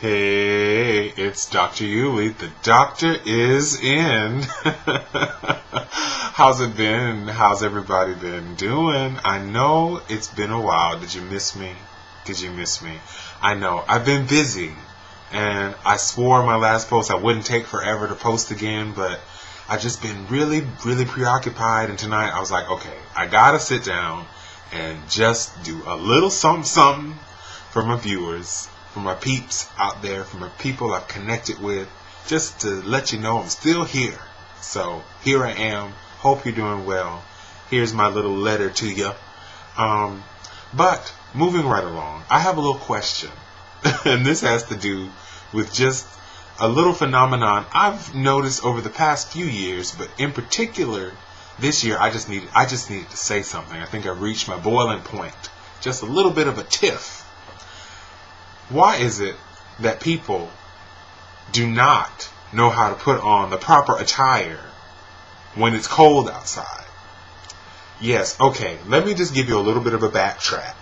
Hey, it's Dr. Yuli. The doctor is in. How's it been? How's everybody been doing? I know it's been a while. Did you miss me? I know. I've been busy. And I swore in my last post I wouldn't take forever to post again, but I've just been really, really preoccupied. And tonight I was like, okay, I gotta sit down and just do a little something for my viewers, for my peeps out there, for my people I've connected with, just to let you know I'm still here. So here I am. Hope you're doing well. Here's my little letter to you. But moving right along, I have a little question. And this has to do with just a little phenomenon I've noticed over the past few years, but in particular this year I just needed to say something. I think I've reached my boiling point. Just a little bit of a tiff. Why is it that people do not know how to put on the proper attire when it's cold outside? Yes, okay, let me just give you a little bit of a backtrack.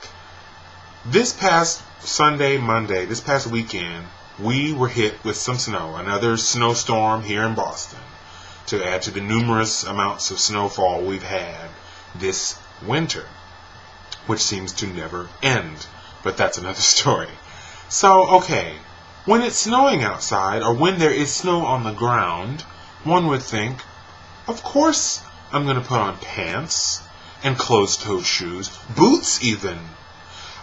This past Sunday, Monday, this past weekend, we were hit with some snow, another snowstorm here in Boston, to add to the numerous amounts of snowfall we've had this winter, which seems to never end. But that's another story. So, okay, when it's snowing outside, or when there is snow on the ground, one would think, of course I'm going to put on pants and closed-toed shoes, boots even,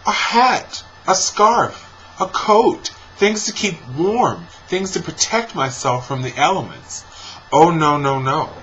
a hat, a scarf, a coat, things to keep warm, things to protect myself from the elements. Oh, no.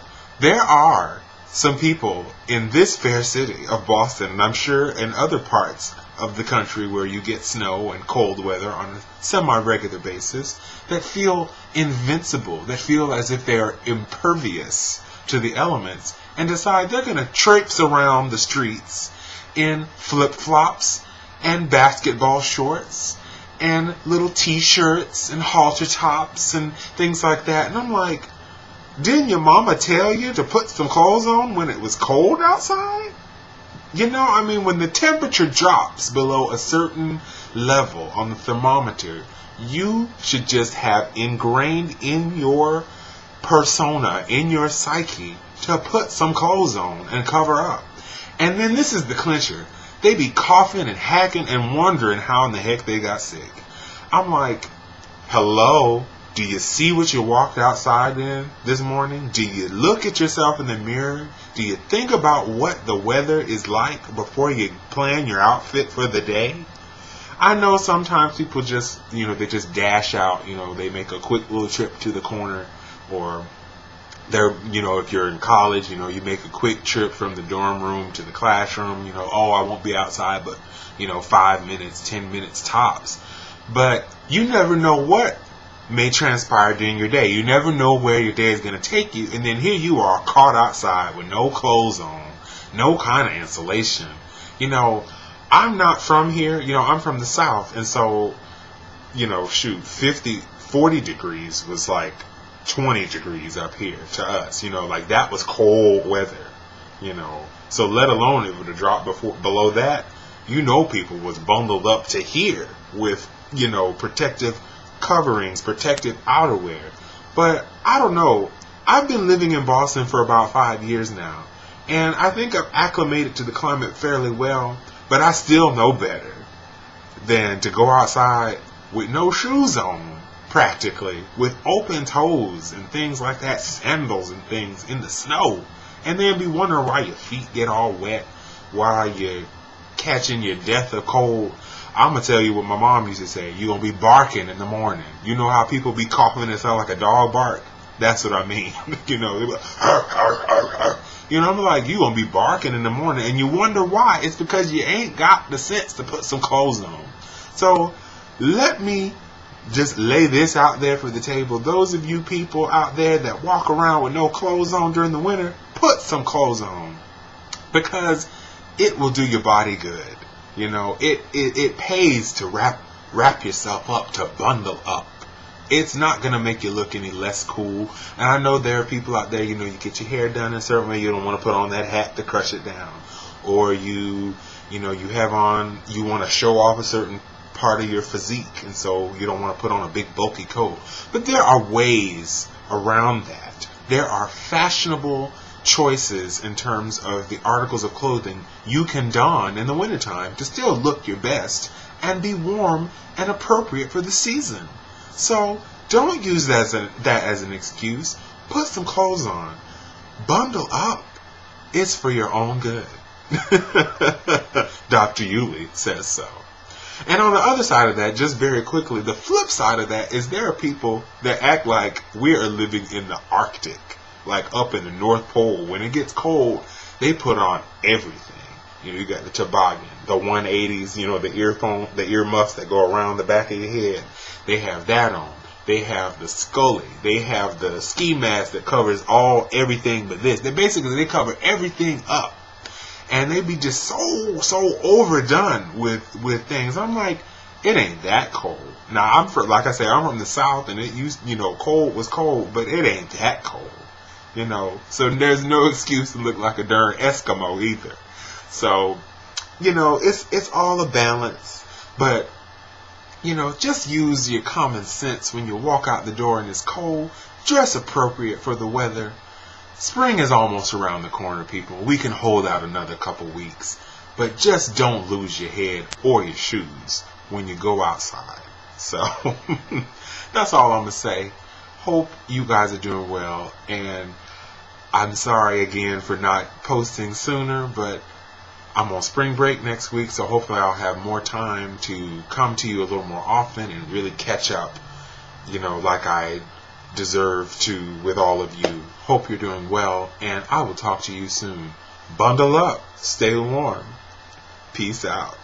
There are some people in this fair city of Boston, and I'm sure in other parts of the country where you get snow and cold weather on a semi-regular basis, that feel invincible, that feel as if they are impervious to the elements, and decide they're going to traipse around the streets in flip-flops and basketball shorts and little t-shirts and halter tops and things like that. And I'm like, didn't your mama tell you to put some clothes on when it was cold outside? You know, I mean, when the temperature drops below a certain level on the thermometer, you should just have ingrained in your persona, in your psyche, to put some clothes on and cover up. And then this is the clincher. They be coughing and hacking and wondering how in the heck they got sick. I'm like, hello? Do you see what you walked outside in this morning? Do you look at yourself in the mirror? Do you think about what the weather is like before you plan your outfit for the day? I know sometimes people just, they just dash out, they make a quick little trip to the corner, or they're, if you're in college, you make a quick trip from the dorm room to the classroom, I won't be outside but, 5 minutes, 10 minutes tops. But you never know what may transpire during your day. You never know where your day is going to take you, and then here you are caught outside with no clothes on, no kind of insulation. I'm not from here. I'm from the South, and so, 40 degrees was like 20 degrees up here to us. Like that was cold weather. So let alone it would have dropped below that. People was bundled up to here with protective coverings, protective outerwear. But I don't know. I've been living in Boston for about 5 years now, and I think I've acclimated to the climate fairly well, but I still know better than to go outside with no shoes on, practically, with open toes and things like that, sandals and things in the snow, and then be wondering why your feet get all wet, why you're catching your death of cold. I'm going to tell you what my mom used to say. You're going to be barking in the morning. You know how people be coughing and sound like a dog bark? That's what I mean. They be like, arr, arr, arr, arr. I'm like, you're going to be barking in the morning. And you wonder why. It's because you ain't got the sense to put some clothes on. So let me just lay this out there for the table. Those of you people out there that walk around with no clothes on during the winter, put some clothes on. Because it will do your body good. It pays to wrap yourself up, to bundle up. It's not going to make you look any less cool. And I know there are people out there, you get your hair done in a certain way, you don't want to put on that hat to crush it down. Or you have on, you want to show off a certain part of your physique, and so you don't want to put on a big bulky coat. But there are ways around that. There are fashionable choices in terms of the articles of clothing you can don in the wintertime to still look your best and be warm and appropriate for the season. So don't use that as an excuse. Put some clothes on. Bundle up. It's for your own good. Dr. Yulee says so. And on the other side of that, just very quickly, the flip side of that is there are people that act like we are living in the Arctic, like up in the North Pole. When it gets cold, they put on everything. You got the toboggan, the 180s, the earmuffs that go around the back of your head. They have that on. They have the Scully. They have the ski mask that covers everything but this. They cover everything up. And they be just so overdone with things. I'm like, it ain't that cold. Now I'm from the South, and cold was cold, but it ain't that cold. So there's no excuse to look like a darn Eskimo either. So, it's all a balance, but just use your common sense when you walk out the door and it's cold. Dress appropriate for the weather. Spring is almost around the corner, people. We can hold out another couple weeks. But just don't lose your head or your shoes when you go outside. So, that's all I'm going to say. Hope you guys are doing well. And I'm sorry again for not posting sooner, but I'm on spring break next week, so hopefully I'll have more time to come to you a little more often and really catch up, like I deserve to with all of you. Hope you're doing well, and I will talk to you soon. Bundle up. Stay warm. Peace out.